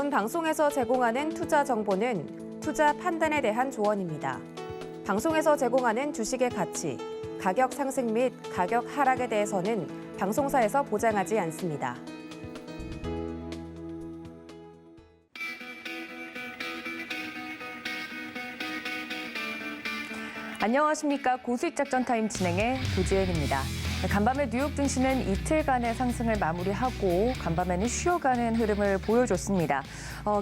본 방송에서 제공하는 투자 정보는 투자 판단에 대한 조언입니다. 방송에서 제공하는 주식의 가치, 가격 상승 및 가격 하락에 대해서는 방송사에서 보장하지 않습니다. 안녕하십니까. 고수익 작전 타임 진행의 도지혜입니다. 간밤에 뉴욕 증시는 이틀간의 상승을 마무리하고 간밤에는 쉬어가는 흐름을 보여줬습니다.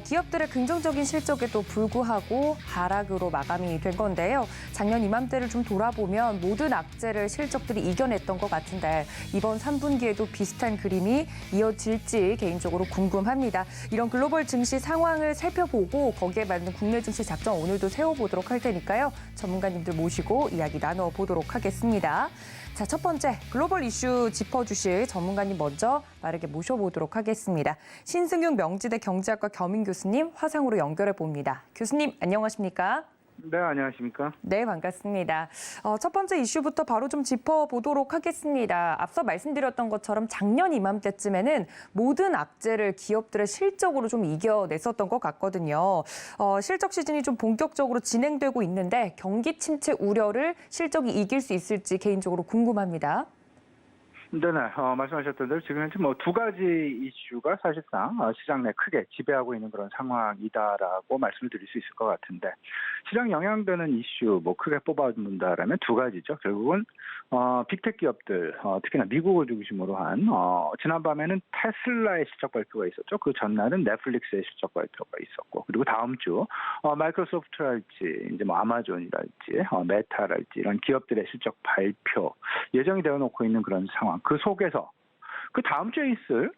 기업들의 긍정적인 실적에도 불구하고 하락으로 마감이 된 건데요. 작년 이맘때를 좀 돌아보면 모든 악재를 실적들이 이겨냈던 것 같은데 이번 3분기에도 비슷한 그림이 이어질지 개인적으로 궁금합니다. 이런 글로벌 증시 상황을 살펴보고 거기에 맞는 국내 증시 작전 오늘도 세워보도록 할 테니까요. 전문가님들 모시고 이야기 나눠보도록 하겠습니다. 자, 첫 번째 글로벌 이슈 짚어주실 전문가님 먼저 빠르게 모셔보도록 하겠습니다. 신승윤 명지대 경제학과 겸임 교수님 화상으로 연결해 봅니다. 교수님 안녕하십니까? 네, 안녕하십니까? 네, 반갑습니다. 첫 번째 이슈부터 바로 좀 짚어보도록 하겠습니다. 앞서 말씀드렸던 것처럼 작년 이맘때쯤에는 모든 악재를 기업들의 실적으로 좀 이겨냈었던 것 같거든요. 실적 시즌이 좀 본격적으로 진행되고 있는데 경기 침체 우려를 실적이 이길 수 있을지 개인적으로 궁금합니다. 네네, 말씀하셨던 대로 지금 현재 두 가지 이슈가 사실상 시장 내 크게 지배하고 있는 그런 상황이다라고 말씀을 드릴 수 있을 것 같은데, 시장 영향되는 이슈 크게 뽑아본다라면 두 가지죠. 결국은 빅테크 기업들, 특히나 미국을 중심으로 한 지난밤에는 테슬라의 실적 발표가 있었죠. 그 전날은 넷플릭스의 실적 발표가 있었고, 그리고 다음 주 마이크로소프트랄지 이제 아마존이랄지 메타랄지 이런 기업들의 실적 발표 예정이 되어 놓고 있는 그런 상황. 그 속에서 그 다음 주에 있을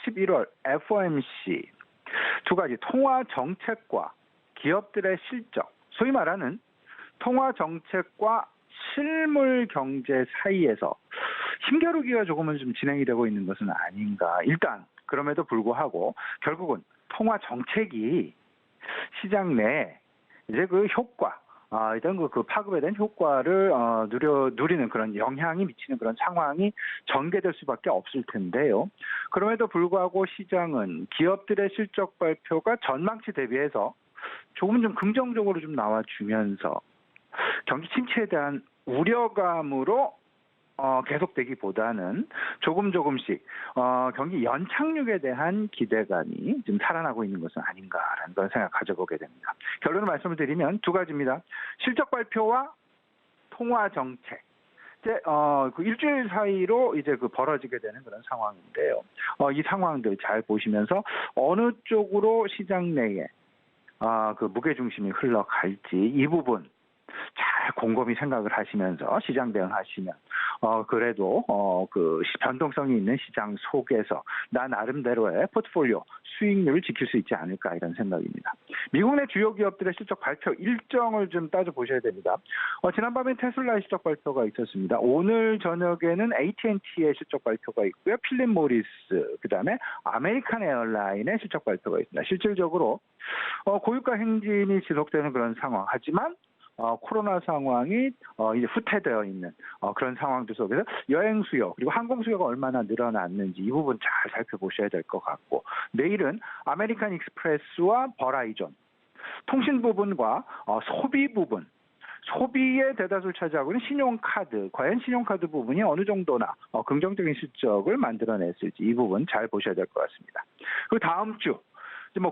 11월 FOMC 두 가지 통화 정책과 기업들의 실적, 소위 말하는 통화 정책과 실물 경제 사이에서 힘겨루기가 조금은 좀 진행이 되고 있는 것은 아닌가. 일단 그럼에도 불구하고 결국은 통화 정책이 시장 내에 이제 그 효과, 일단 그 파급에 대한 효과를 누리는 그런 영향이 미치는 그런 상황이 전개될 수밖에 없을 텐데요. 그럼에도 불구하고 시장은 기업들의 실적 발표가 전망치 대비해서 조금 좀 긍정적으로 좀 나와주면서 경기 침체에 대한 우려감으로 계속되기보다는 조금씩 경기 연착륙에 대한 기대감이 지금 살아나고 있는 것은 아닌가라는 그런 생각 가져보게 됩니다. 결론을 말씀을 드리면 두 가지입니다. 실적 발표와 통화 정책. 이제 그 일주일 사이로 이제 벌어지게 되는 그런 상황인데요. 이 상황들 잘 보시면서 어느 쪽으로 시장 내에 그 무게 중심이 흘러갈지 이 부분 잘 곰곰이 생각을 하시면서 시장 대응하시면 그래도 그 변동성이 있는 시장 속에서 나 나름대로의 포트폴리오 수익률을 지킬 수 있지 않을까 이런 생각입니다. 미국 내 주요 기업들의 실적 발표 일정을 좀 따져 보셔야 됩니다. 지난밤에 테슬라의 실적 발표가 있었습니다. 오늘 저녁에는 AT&T의 실적 발표가 있고요. 필립 모리스, 그다음에 아메리칸 에어라인의 실적 발표가 있습니다. 실질적으로 고유가 행진이 지속되는 그런 상황. 하지만 코로나 상황이 이제 후퇴되어 있는 그런 상황들 속에서 여행 수요 그리고 항공 수요가 얼마나 늘어났는지 이 부분 잘 살펴보셔야 될 것 같고, 내일은 아메리칸 익스프레스와 버라이존 통신 부분과 소비 부분, 소비의 대다수를 차지하고 있는 신용카드, 과연 신용카드 부분이 어느 정도나 긍정적인 실적을 만들어냈을지 이 부분 잘 보셔야 될 것 같습니다. 그리고 다음 주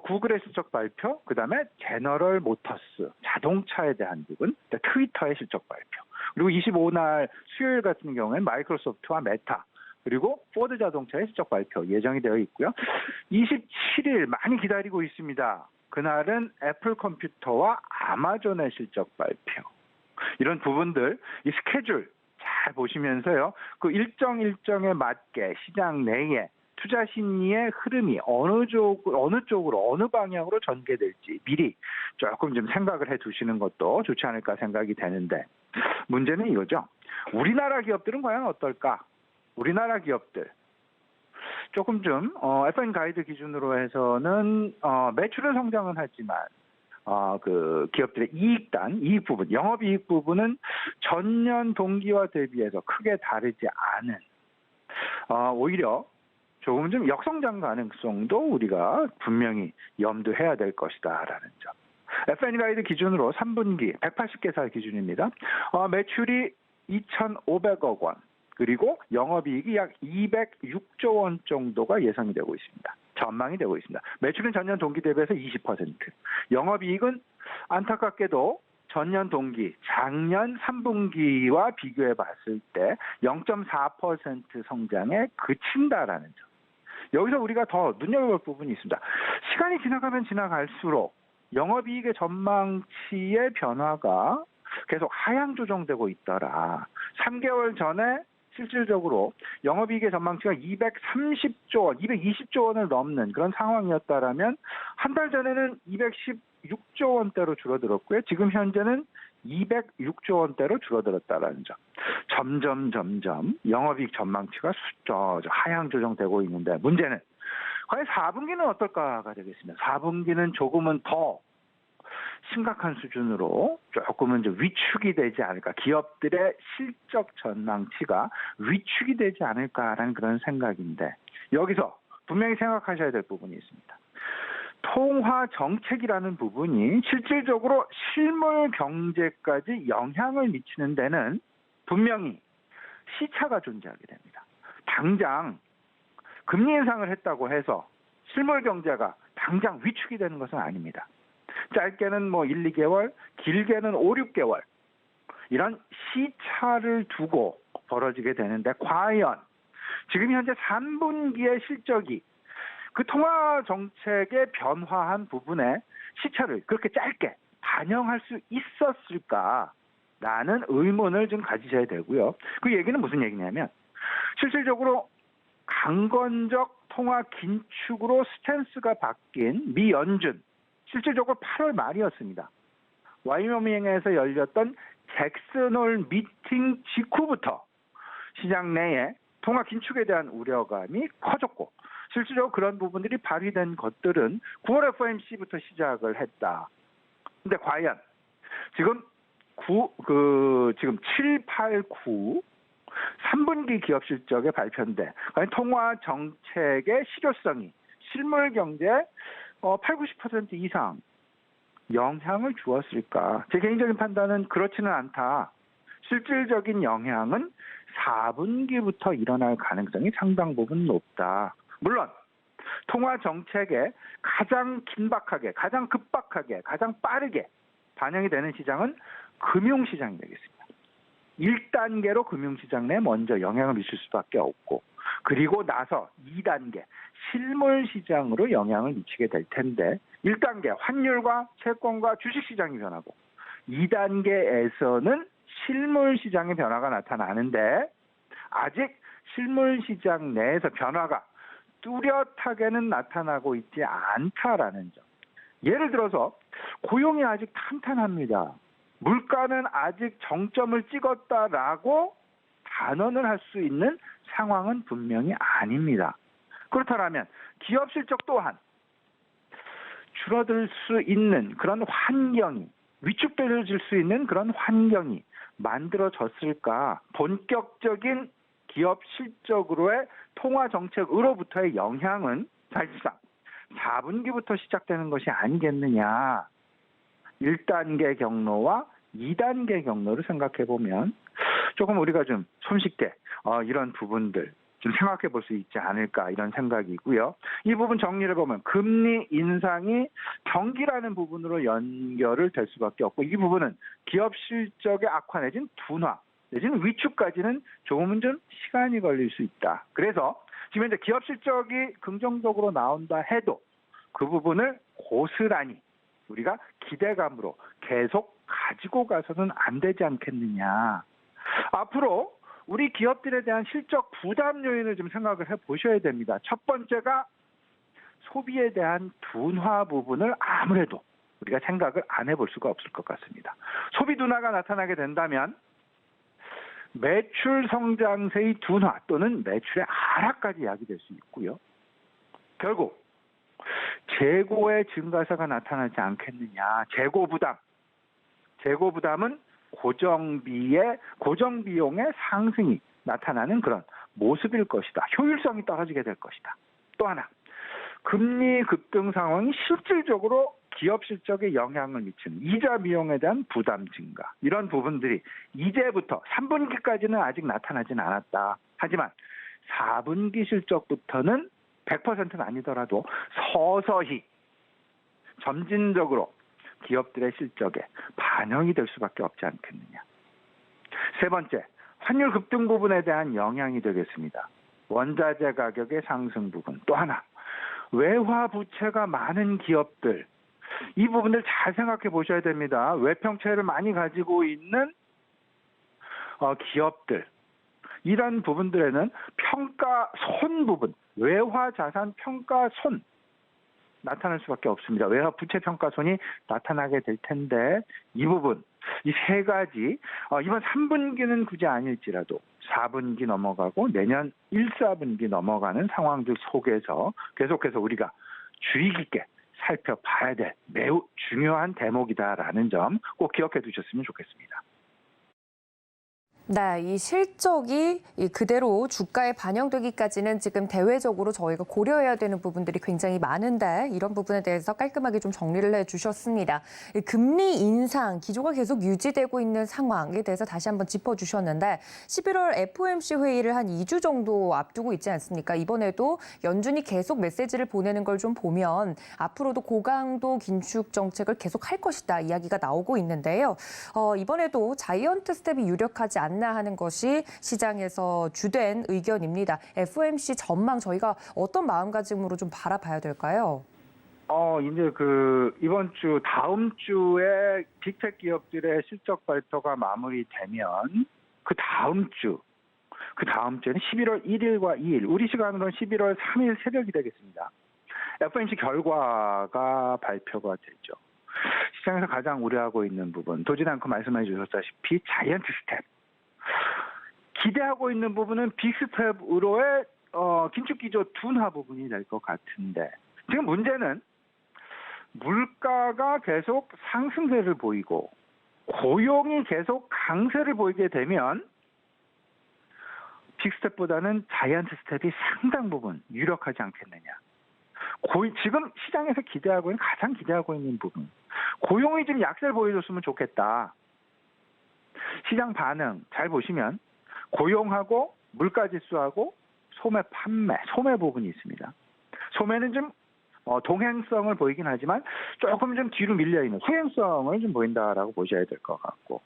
구글의 실적 발표, 그다음에 제너럴 모터스 자동차에 대한 부분, 트위터의 실적 발표, 그리고 25날 수요일 같은 경우에는 마이크로소프트와 메타, 그리고 포드 자동차의 실적 발표 예정이 되어 있고요. 27일 많이 기다리고 있습니다. 그날은 애플 컴퓨터와 아마존의 실적 발표. 이런 부분들 이 스케줄 잘 보시면서요. 그 일정에 맞게 시장 내에 투자 심리의 흐름이 어느 쪽으로 어느 방향으로 전개될지 미리 조금 좀 생각을 해 두시는 것도 좋지 않을까 생각이 되는데, 문제는 이거죠. 우리나라 기업들은 과연 어떨까? 우리나라 기업들 조금 좀 FN 가이드 기준으로 해서는 매출은 성장은 하지만 그 기업들의 이익 부분, 영업이익 부분은 전년 동기와 대비해서 크게 다르지 않은 오히려 조금 좀 역성장 가능성도 우리가 분명히 염두해야 될 것이다라는 점. FNE 가이드 기준으로 3분기 180개사 기준입니다. 매출이 2,500억 원, 그리고 영업이익이 약 206조 원 정도가 예상이 되고 있습니다. 전망이 되고 있습니다. 매출은 전년 동기 대비해서 20%, 영업이익은 안타깝게도 전년 동기, 작년 3분기와 비교해 봤을 때 0.4% 성장에 그친다라는 점. 여기서 우리가 더 눈여겨볼 부분이 있습니다. 시간이 지나가면 지나갈수록 영업이익의 전망치의 변화가 계속 하향 조정되고 있더라. 3개월 전에 실질적으로 영업이익의 전망치가 230조 원, 220조 원을 넘는 그런 상황이었다라면 한 달 전에는 216조 원대로 줄어들었고요. 지금 현재는 206조 원대로 줄어들었다라는 점. 점점 영업이익 전망치가 하향 조정되고 있는데 문제는 과연 4분기는 어떨까가 되겠습니다. 4분기는 조금은 더 심각한 수준으로 조금은 좀 위축이 되지 않을까. 기업들의 실적 전망치가 위축이 되지 않을까라는 그런 생각인데 여기서 분명히 생각하셔야 될 부분이 있습니다. 통화 정책이라는 부분이 실질적으로 실물 경제까지 영향을 미치는 데는 분명히 시차가 존재하게 됩니다. 당장 금리 인상을 했다고 해서 실물 경제가 당장 위축이 되는 것은 아닙니다. 짧게는 1, 2개월, 길게는 5, 6개월 이런 시차를 두고 벌어지게 되는데 과연 지금 현재 3분기의 실적이 그 통화 정책의 변화한 부분에 시차를 그렇게 짧게 반영할 수 있었을까라는 의문을 좀 가지셔야 되고요. 그 얘기는 무슨 얘기냐면 실질적으로 강건적 통화 긴축으로 스탠스가 바뀐 미 연준 실질적으로 8월 말이었습니다. 와이오밍에서 열렸던 잭슨홀 미팅 직후부터 시장 내에 통화 긴축에 대한 우려감이 커졌고 실질적으로 그런 부분들이 발휘된 것들은 9월 FOMC부터 시작을 했다. 근데 과연 지금 7, 8, 9 3분기 기업 실적에 발표인데 과연 통화 정책의 실효성이 실물 경제에 8, 90% 이상 영향을 주었을까? 제 개인적인 판단은 그렇지는 않다. 실질적인 영향은 4분기부터 일어날 가능성이 상당 부분 높다. 물론 통화 정책에 가장 긴박하게, 가장 급박하게, 가장 빠르게 반영이 되는 시장은 금융시장이 되겠습니다. 1단계로 금융시장 내에 먼저 영향을 미칠 수밖에 없고 그리고 나서 2단계 실물시장으로 영향을 미치게 될 텐데 1단계 환율과 채권과 주식시장이 변하고 2단계에서는 실물시장의 변화가 나타나는데 아직 실물시장 내에서 변화가 뚜렷하게는 나타나고 있지 않다라는 점. 예를 들어서 고용이 아직 탄탄합니다. 물가는 아직 정점을 찍었다라고 단언을 할 수 있는 상황은 분명히 아닙니다. 그렇다면 기업 실적 또한 줄어들 수 있는 그런 환경이 위축될 수 있는 그런 환경이 만들어졌을까? 본격적인 기업 실적으로의 통화 정책으로부터의 영향은 사실상 4분기부터 시작되는 것이 아니겠느냐. 1단계 경로와 2단계 경로를 생각해 보면 조금 우리가 좀 손쉽게 이런 부분들 좀 생각해 볼 수 있지 않을까 이런 생각이고요. 이 부분 정리를 보면 금리 인상이 경기라는 부분으로 연결을 될 수밖에 없고 이 부분은 기업 실적의 악화 내지는 둔화 내지는 위축까지는 조금은 좀 시간이 걸릴 수 있다. 그래서 지금 현재 기업 실적이 긍정적으로 나온다 해도 그 부분을 고스란히 우리가 기대감으로 계속 가지고 가서는 안 되지 않겠느냐. 앞으로 우리 기업들에 대한 실적 부담 요인을 좀 생각을 해보셔야 됩니다. 첫 번째가 소비에 대한 둔화 부분을 아무래도 우리가 생각을 안 해볼 수가 없을 것 같습니다. 소비 둔화가 나타나게 된다면 매출 성장세의 둔화 또는 매출의 하락까지 야기될 수 있고요. 결국 재고의 증가세가 나타나지 않겠느냐. 재고 부담은 고정비용의 상승이 나타나는 그런 모습일 것이다. 효율성이 떨어지게 될 것이다. 또 하나, 금리 급등 상황이 실질적으로 기업 실적에 영향을 미치는 이자 비용에 대한 부담 증가, 이런 부분들이 이제부터 3분기까지는 아직 나타나진 않았다. 하지만 4분기 실적부터는 100%는 아니더라도 서서히 점진적으로 기업들의 실적에 반영이 될 수밖에 없지 않겠느냐. 세 번째, 환율 급등 부분에 대한 영향이 되겠습니다. 원자재 가격의 상승 부분. 또 하나, 외화 부채가 많은 기업들, 이 부분들 잘 생각해 보셔야 됩니다. 외평채를 많이 가지고 있는 기업들, 이런 부분들에는 평가손 부분, 외화 자산 평가손 나타날 수밖에 없습니다. 외화 부채 평가손이 나타나게 될 텐데, 이 부분, 이 세 가지 이번 3분기는 굳이 아닐지라도 4분기 넘어가고 내년 1, 4분기 넘어가는 상황들 속에서 계속해서 우리가 주의 깊게 살펴봐야 될 매우 중요한 대목이다라는 점 꼭 기억해 두셨으면 좋겠습니다. 네, 이 실적이 그대로 주가에 반영되기까지는 지금 대외적으로 저희가 고려해야 되는 부분들이 굉장히 많은데, 이런 부분에 대해서 깔끔하게 좀 정리를 해주셨습니다. 금리 인상 기조가 계속 유지되고 있는 상황에 대해서 다시 한번 짚어주셨는데, 11월 FOMC 회의를 한 2주 정도 앞두고 있지 않습니까? 이번에도 연준이 계속 메시지를 보내는 걸 좀 보면 앞으로도 고강도 긴축 정책을 계속 할 것이다 이야기가 나오고 있는데요. 이번에도 자이언트 스텝이 유력하지 않나 하는 것이 시장에서 주된 의견입니다. FOMC 전망 저희가 어떤 마음가짐으로 좀 바라봐야 될까요? 이제 이번 주, 다음 주에 빅텍 기업들의 실적 발표가 마무리되면 그 다음 주에는 11월 1일과 2일, 우리 시간으로는 11월 3일 새벽이 되겠습니다. FOMC 결과가 발표가 되죠. 시장에서 가장 우려하고 있는 부분, 도진 않고 말씀해 주셨다시피 자이언트 스텝. 기대하고 있는 부분은 빅스텝으로의 긴축기조 둔화 부분이 될 것 같은데, 지금 문제는 물가가 계속 상승세를 보이고 고용이 계속 강세를 보이게 되면 빅스텝보다는 자이언트 스텝이 상당 부분 유력하지 않겠느냐. 지금 시장에서 가장 기대하고 있는 부분, 고용이 좀 약세를 보여줬으면 좋겠다. 시장 반응 잘 보시면 고용하고 물가지수하고 소매 판매, 소매 부분이 있습니다. 소매는 좀 동행성을 보이긴 하지만 조금 좀 뒤로 밀려있는 후행성을 좀 보인다라고 보셔야 될 것 같고,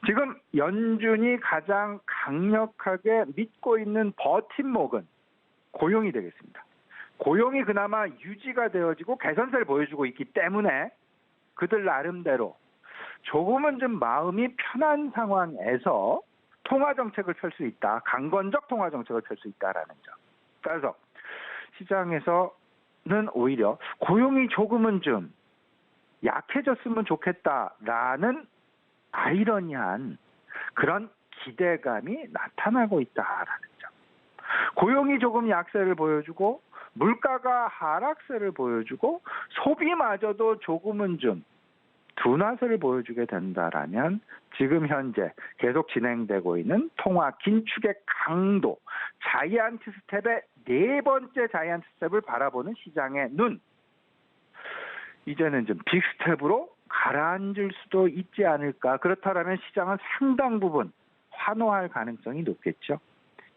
지금 연준이 가장 강력하게 믿고 있는 버팀목은 고용이 되겠습니다. 고용이 그나마 유지가 되어지고 개선세를 보여주고 있기 때문에 그들 나름대로 조금은 좀 마음이 편한 상황에서 통화정책을 펼 수 있다. 강건적 통화정책을 펼 수 있다라는 점. 그래서 시장에서는 오히려 고용이 조금은 좀 약해졌으면 좋겠다라는 아이러니한 그런 기대감이 나타나고 있다라는 점. 고용이 조금 약세를 보여주고 물가가 하락세를 보여주고 소비마저도 조금은 좀 둔화세를 보여주게 된다라면 지금 현재 계속 진행되고 있는 통화 긴축의 강도, 자이언트 스텝의 네 번째 자이언트 스텝을 바라보는 시장의 눈, 이제는 좀 빅스텝으로 가라앉을 수도 있지 않을까. 그렇다면 시장은 상당 부분 환호할 가능성이 높겠죠.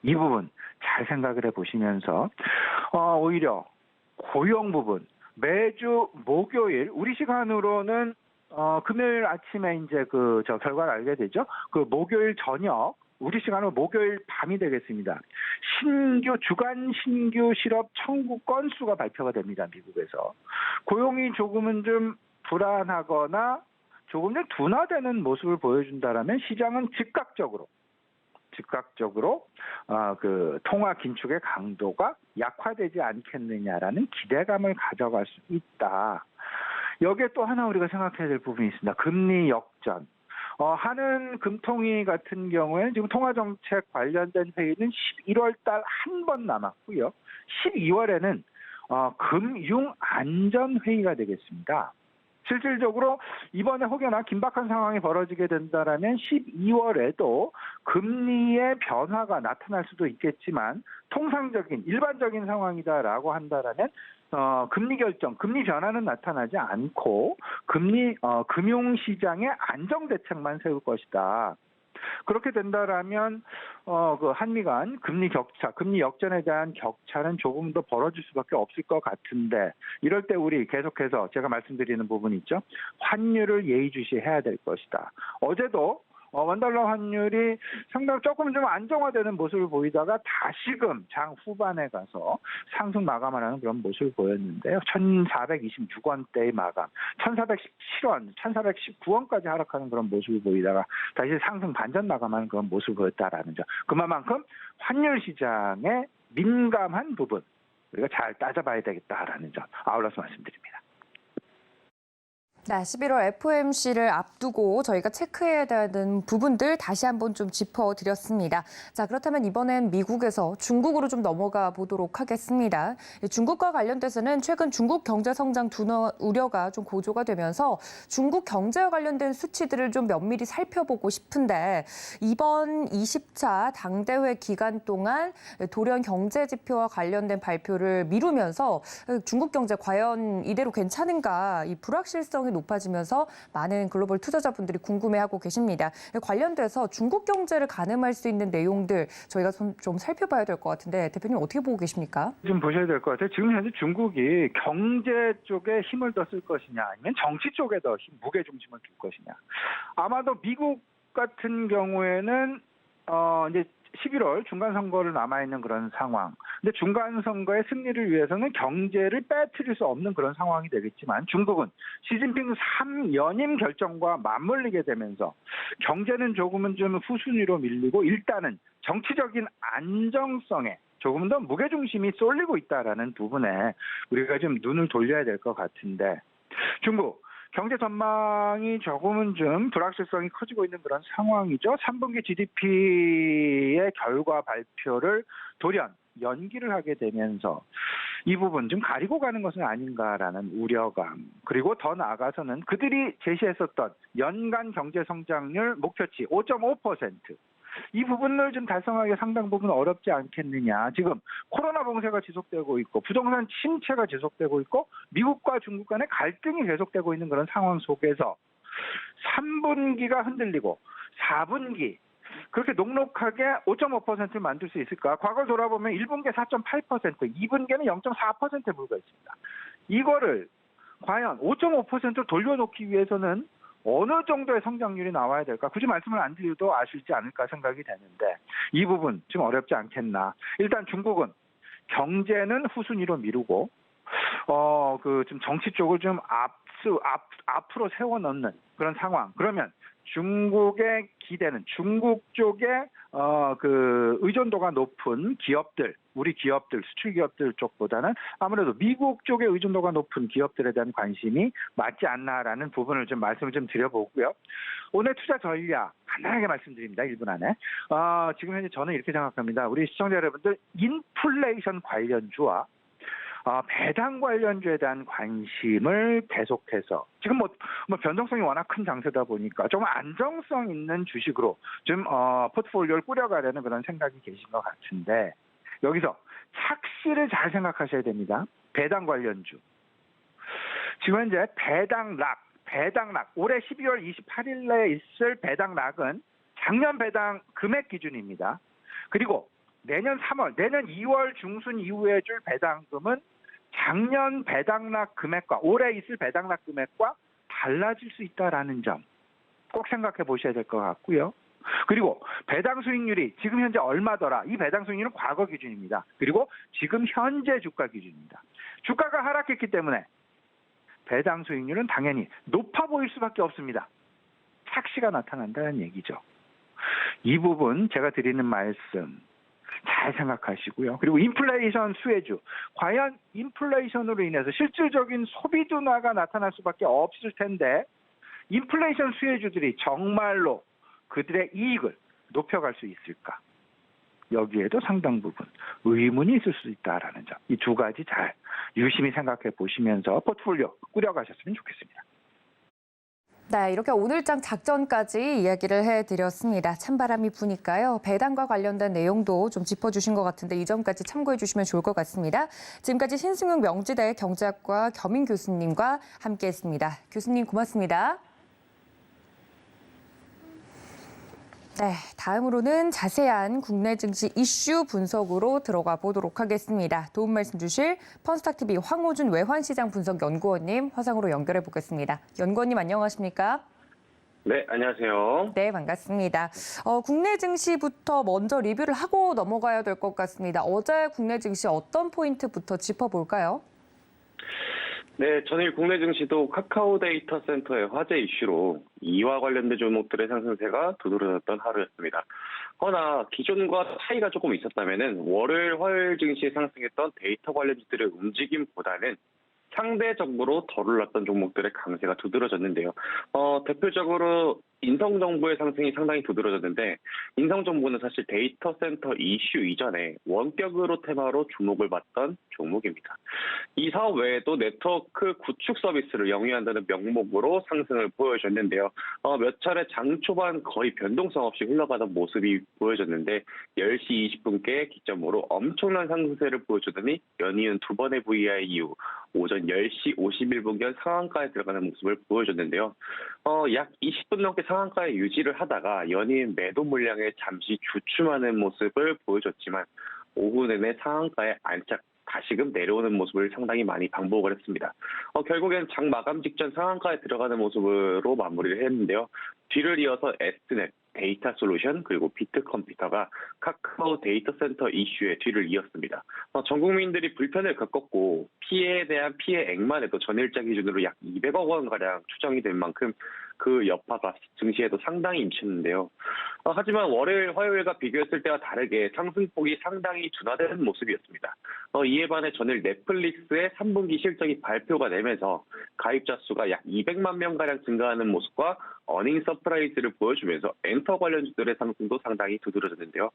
이 부분 잘 생각을 해보시면서 오히려 고용 부분, 매주 목요일 우리 시간으로는 금요일 아침에 이제 결과를 알게 되죠. 목요일 저녁, 우리 시간으로 목요일 밤이 되겠습니다. 주간 신규 실업 청구 건수가 발표가 됩니다. 미국에서. 고용이 조금은 좀 불안하거나 조금 좀 둔화되는 모습을 보여준다라면 시장은 즉각적으로 통화 긴축의 강도가 약화되지 않겠느냐라는 기대감을 가져갈 수 있다. 여기에 또 하나 우리가 생각해야 될 부분이 있습니다. 금리 역전. 한은 금통위 같은 경우에는 지금 통화정책 관련된 회의는 11월 달 한 번 남았고요. 12월에는 금융안전회의가 되겠습니다. 실질적으로 이번에 혹여나 긴박한 상황이 벌어지게 된다라면 12월에도 금리의 변화가 나타날 수도 있겠지만 통상적인 일반적인 상황이다라고 한다라면 금리 결정, 금리 변화는 나타나지 않고 금융 시장의 안정 대책만 세울 것이다. 그렇게 된다라면 그 한미 간 금리 격차, 금리 역전에 대한 격차는 조금 더 벌어질 수밖에 없을 것 같은데 이럴 때 우리 계속해서 제가 말씀드리는 부분이 있죠. 환율을 예의주시해야 될 것이다. 어제도 원달러 환율이 상당히 조금 좀 안정화되는 모습을 보이다가 다시금 장 후반에 가서 상승 마감하는 그런 모습을 보였는데요. 1,426원대의 마감, 1,417원, 1,419원까지 하락하는 그런 모습을 보이다가 다시 상승 반전 마감하는 그런 모습을 보였다라는 점. 그만큼 환율 시장에 민감한 부분 우리가 잘 따져봐야 되겠다라는 점 아울러서 말씀드립니다. 네, 11월 FOMC를 앞두고 저희가 체크해야 되는 부분들 다시 한번 좀 짚어드렸습니다. 자, 그렇다면 이번엔 미국에서 중국으로 좀 넘어가 보도록 하겠습니다. 중국과 관련돼서는 최근 중국 경제 성장 둔화 우려가 좀 고조가 되면서 중국 경제와 관련된 수치들을 좀 면밀히 살펴보고 싶은데 이번 20차 당대회 기간 동안 돌연 경제 지표와 관련된 발표를 미루면서 중국 경제 과연 이대로 괜찮은가 이 불확실성이 높아지면서 많은 글로벌 투자자분들이 궁금해하고 계십니다. 관련돼서 중국 경제를 가늠할 수 있는 내용들 저희가 좀 살펴봐야 될 것 같은데 대표님 어떻게 보고 계십니까? 좀 보셔야 될 것 같아요. 지금 현재 중국이 경제 쪽에 힘을 더 쓸 것이냐 아니면 정치 쪽에 더 무게 중심을 둘 것이냐. 아마도 미국 같은 경우에는 이제 11월 중간선거를 남아있는 그런 상황. 근데 중간선거의 승리를 위해서는 경제를 빼뜨릴 수 없는 그런 상황이 되겠지만 중국은 시진핑 3연임 결정과 맞물리게 되면서 경제는 조금은 좀 후순위로 밀리고 일단은 정치적인 안정성에 조금 더 무게중심이 쏠리고 있다라는 부분에 우리가 좀 눈을 돌려야 될 것 같은데 중국 경제 전망이 조금은 좀 불확실성이 커지고 있는 그런 상황이죠. 3분기 GDP의 결과 발표를 돌연 연기를 하게 되면서 이 부분 좀 가리고 가는 것은 아닌가라는 우려감. 그리고 더 나아가서는 그들이 제시했었던 연간 경제 성장률 목표치 5.5%. 이 부분을 좀 달성하기 상당 부분 어렵지 않겠느냐. 지금 코로나 봉쇄가 지속되고 있고 부동산 침체가 지속되고 있고 미국과 중국 간의 갈등이 계속되고 있는 그런 상황 속에서 3분기가 흔들리고 4분기 그렇게 녹록하게 5.5%를 만들 수 있을까? 과거를 돌아보면 1분기에 4.8%, 2분기에는 0.4%에 불과 있습니다. 이거를 과연 5.5%를 돌려놓기 위해서는 어느 정도의 성장률이 나와야 될까? 굳이 말씀을 안 드려도 아실지 않을까 생각이 되는데 이 부분 좀 어렵지 않겠나. 일단 중국은 경제는 후순위로 미루고 좀 정치 쪽을 좀 앞으로 세워놓는 그런 상황. 그러면 중국의 기대는 중국 쪽에 의존도가 높은 기업들, 우리 기업들, 수출 기업들 쪽보다는 아무래도 미국 쪽에 의존도가 높은 기업들에 대한 관심이 맞지 않나라는 부분을 좀 말씀을 좀 드려보고요. 오늘 투자 전략 간단하게 말씀드립니다. 1분 안에. 지금 현재 저는 이렇게 생각합니다. 우리 시청자 여러분들 인플레이션 관련주와 배당 관련주에 대한 관심을 계속해서 지금 뭐 변동성이 워낙 큰 장세다 보니까 좀 안정성 있는 주식으로 좀 포트폴리오를 꾸려가려는 그런 생각이 계신 것 같은데 여기서 착시를 잘 생각하셔야 됩니다. 배당 관련주. 지금 현재 배당락 올해 12월 28일에 있을 배당락은 작년 배당 금액 기준입니다. 그리고 내년 3월, 내년 2월 중순 이후에 줄 배당금은 작년 배당락 금액과 올해 있을 배당락 금액과 달라질 수 있다라는 점 꼭 생각해 보셔야 될 것 같고요. 그리고 배당 수익률이 지금 현재 얼마더라? 이 배당 수익률은 과거 기준입니다. 그리고 지금 현재 주가 기준입니다. 주가가 하락했기 때문에 배당 수익률은 당연히 높아 보일 수밖에 없습니다. 착시가 나타난다는 얘기죠. 이 부분 제가 드리는 말씀 잘 생각하시고요. 그리고 인플레이션 수혜주. 과연 인플레이션으로 인해서 실질적인 소비 둔화가 나타날 수밖에 없을 텐데 인플레이션 수혜주들이 정말로 그들의 이익을 높여갈 수 있을까? 여기에도 상당 부분 의문이 있을 수 있다라는 점. 이 두 가지 잘 유심히 생각해 보시면서 포트폴리오 꾸려가셨으면 좋겠습니다. 네, 이렇게 오늘장 작전까지 이야기를 해드렸습니다. 찬바람이 부니까요. 배당과 관련된 내용도 좀 짚어주신 것 같은데 이 점까지 참고해 주시면 좋을 것 같습니다. 지금까지 신승용 명지대 경제학과 겸임 교수님과 함께했습니다. 교수님 고맙습니다. 네, 다음으로는 자세한 국내 증시 이슈 분석으로 들어가 보도록 하겠습니다. 도움 말씀 주실 펀스탁TV 황호준 외환시장 분석 연구원님 화상으로 연결해 보겠습니다. 연구원님 안녕하십니까? 네, 안녕하세요. 네, 반갑습니다. 국내 증시부터 먼저 리뷰를 하고 넘어가야 될 것 같습니다. 어제 국내 증시 어떤 포인트부터 짚어볼까요? 네, 전일 국내 증시도 카카오 데이터 센터의 화제 이슈로 이와 관련된 종목들의 상승세가 두드러졌던 하루였습니다. 허나 기존과 차이가 조금 있었다면은 월요일, 화요일 증시에 상승했던 데이터 관련주들의 움직임보다는 상대적으로 덜 올랐던 종목들의 강세가 두드러졌는데요. 대표적으로 인성정보의 상승이 상당히 두드러졌는데 인성정보는 사실 데이터 센터 이슈 이전에 원격으로 테마로 주목을 받던 종목입니다. 이 사업 외에도 네트워크 구축 서비스를 영위한다는 명목으로 상승을 보여줬는데요. 몇 차례 장 초반 거의 변동성 없이 흘러가던 모습이 보여졌는데 10시 20분께 기점으로 엄청난 상승세를 보여주더니 연이은 두 번의 VI 이후 오전 10시 51분경 상한가에 들어가는 모습을 보여줬는데요. 약 20분 넘게 상한가에 유지를 하다가 연이은 매도 물량에 잠시 주춤하는 모습을 보여줬지만 오후 내내 상한가에 안착 다시금 내려오는 모습을 상당히 많이 반복을 했습니다. 결국엔 장 마감 직전 상한가에 들어가는 모습으로 마무리를 했는데요. 뒤를 이어서 S넷, 데이터 솔루션 그리고 비트컴퓨터가 카카오 데이터 센터 이슈에 뒤를 이었습니다. 전 국민들이 불편을 겪었고 피해에 대한 피해액만 해도 전일자 기준으로 약 200억 원가량 추정이 된 만큼 그 여파가 증시에도 상당히 미쳤는데요. 하지만 월요일, 화요일과 비교했을 때와 다르게 상승폭이 상당히 둔화되는 모습이었습니다. 이에 반해 전일 넷플릭스의 3분기 실적이 발표가 되면서 가입자 수가 약 200만 명가량 증가하는 모습과 어닝 서프라이즈를 보여주면서 엔터 관련주들의 상승도 상당히 두드러졌는데요.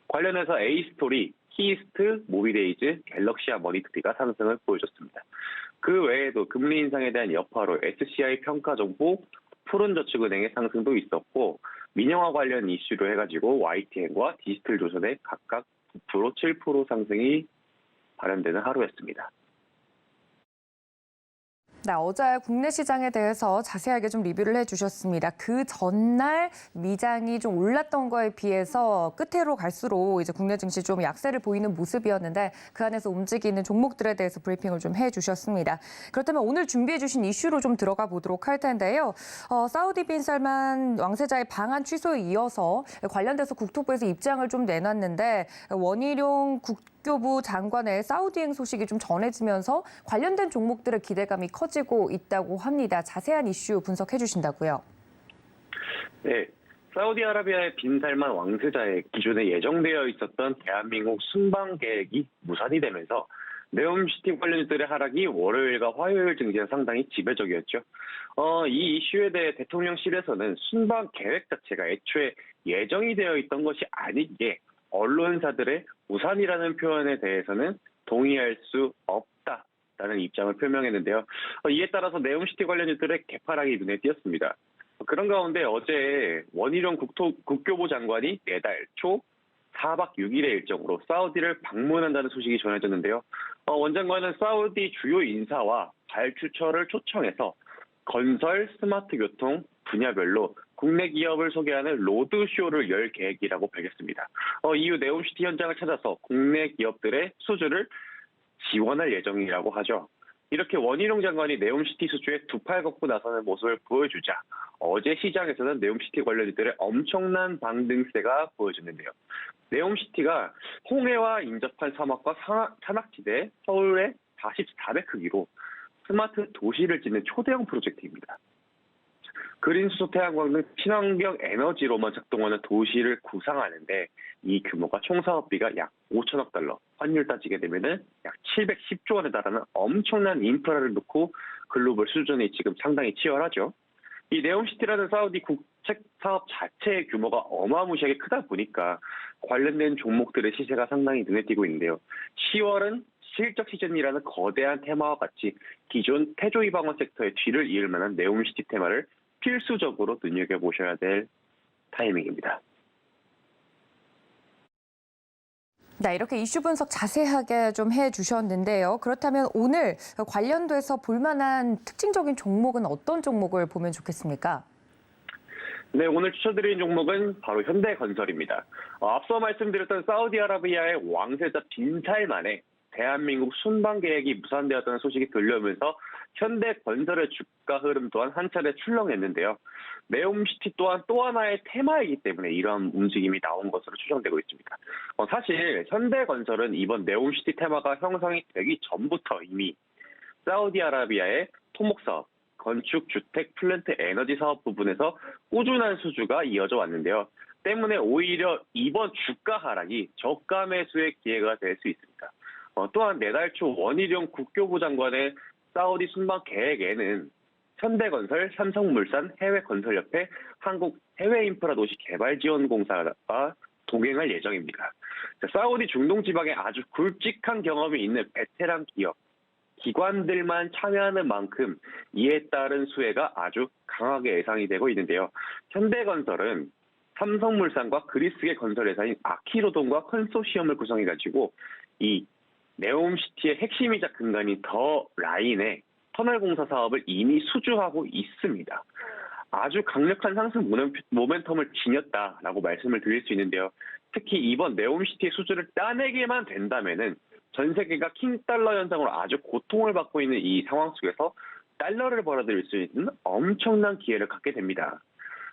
관련해서 A스토리, 키스트, 모비데이즈, 갤럭시와 머니투리가 상승을 보여줬습니다. 그 외에도 금리 인상에 대한 여파로 SCI 평가 정보, 푸른저축은행의 상승도 있었고 민영화 관련 이슈로 해가지고 YTN과 디지털조선의 각각 9%, 7% 상승이 발현되는 하루였습니다. 네, 어제 국내 시장에 대해서 자세하게 좀 리뷰를 해주셨습니다. 그 전날 미장이 좀 올랐던 거에 비해서 끝으로 갈수록 이제 국내 증시 좀 약세를 보이는 모습이었는데 그 안에서 움직이는 종목들에 대해서 브리핑을 좀 해주셨습니다. 그렇다면 오늘 준비해주신 이슈로 좀 들어가 보도록 할 텐데요. 사우디 빈 살만 왕세자의 방한 취소에 이어서 관련돼서 국토부에서 입장을 좀 내놨는데 원희룡 국교부 장관의 사우디행 소식이 좀 전해지면서 관련된 종목들의 기대감이 커지고 있다고 합니다. 자세한 이슈 분석해 주신다고요? 네, 사우디아라비아의 빈 살만 왕세자의 기존에 예정되어 있었던 대한민국 순방 계획이 무산이 되면서 네옴시티 관련주들의 하락이 월요일과 화요일 증시에 상당히 지배적이었죠. 이 이슈에 대해 대통령실에서는 순방 계획 자체가 애초에 예정이 되어 있던 것이 아니기에 언론사들의 무산이라는 표현에 대해서는 동의할 수 없다라는 입장을 표명했는데요. 이에 따라서 네옴시티 관련주들의 개파락이 눈에 띄었습니다. 그런 가운데 어제 원희룡 국교부 장관이 내달 초 4박 6일의 일정으로 사우디를 방문한다는 소식이 전해졌는데요. 원 장관은 사우디 주요 인사와 발주처를 초청해서 건설, 스마트 교통 분야별로 국내 기업을 소개하는 로드쇼를 열 계획이라고 밝혔습니다. 이후 네옴시티 현장을 찾아서 국내 기업들의 수주를 지원할 예정이라고 하죠. 이렇게 원희룡 장관이 네옴시티 수주에 두 팔 걷고 나서는 모습을 보여주자 어제 시장에서는 네옴시티 관련주들의 엄청난 반등세가 보여졌는데요. 네옴시티가 홍해와 인접한 사막과 산악지대 서울의 44배 크기로 스마트 도시를 짓는 초대형 프로젝트입니다. 그린수소 태양광 등 친환경 에너지로만 작동하는 도시를 구상하는데 이 규모가 총 사업비가 약 5천억 달러, 환율 따지게 되면은 약 710조 원에 달하는 엄청난 인프라를 놓고 글로벌 수준이 지금 상당히 치열하죠. 이 네옴시티라는 사우디 국책 사업 자체의 규모가 어마무시하게 크다 보니까 관련된 종목들의 시세가 상당히 눈에 띄고 있는데요. 10월은 실적 시즌이라는 거대한 테마와 같이 기존 태조이방원 섹터의 뒤를 이을 만한 네옴시티 테마를 필수적으로 눈여겨보셔야 될 타이밍입니다. 네, 이렇게 이슈 분석 자세하게 좀 해주셨는데요. 그렇다면 오늘 관련돼서 볼만한 특징적인 종목은 어떤 종목을 보면 좋겠습니까? 네, 오늘 추천드리는 종목은 바로 현대건설입니다. 앞서 말씀드렸던 사우디아라비아의 왕세자 빈 살만에 대한민국 순방 계획이 무산되었다는 소식이 들려오면서 현대건설의 주가 흐름 또한 한 차례 출렁했는데요. 네옴시티 또한 또 하나의 테마이기 때문에 이러한 움직임이 나온 것으로 추정되고 있습니다. 사실 현대건설은 이번 네옴시티 테마가 형성이 되기 전부터 이미 사우디아라비아의 토목사업, 건축, 주택, 플랜트, 에너지 사업 부분에서 꾸준한 수주가 이어져 왔는데요. 때문에 오히려 이번 주가 하락이 저가 매수의 기회가 될 수 있습니다. 또한 내달 초 원희룡 국교부 장관의 사우디 순방 계획에는 현대건설, 삼성물산, 해외건설협회, 한국해외인프라도시개발지원공사가 동행할 예정입니다. 사우디 중동 지방에 아주 굵직한 경험이 있는 베테랑 기업, 기관들만 참여하는 만큼 이에 따른 수혜가 아주 강하게 예상이 되고 있는데요. 현대건설은 삼성물산과 그리스계 건설회사인 아키로돈과 컨소시엄을 구성해가지고 이 네옴시티의 핵심이자 근간인 더 라인의 터널 공사 사업을 이미 수주하고 있습니다. 아주 강력한 상승 모멘텀을 지녔다라고 말씀을 드릴 수 있는데요. 특히 이번 네옴시티의 수주를 따내게만 된다면은 전 세계가 킹달러 현상으로 아주 고통을 받고 있는 이 상황 속에서 달러를 벌어들일 수 있는 엄청난 기회를 갖게 됩니다.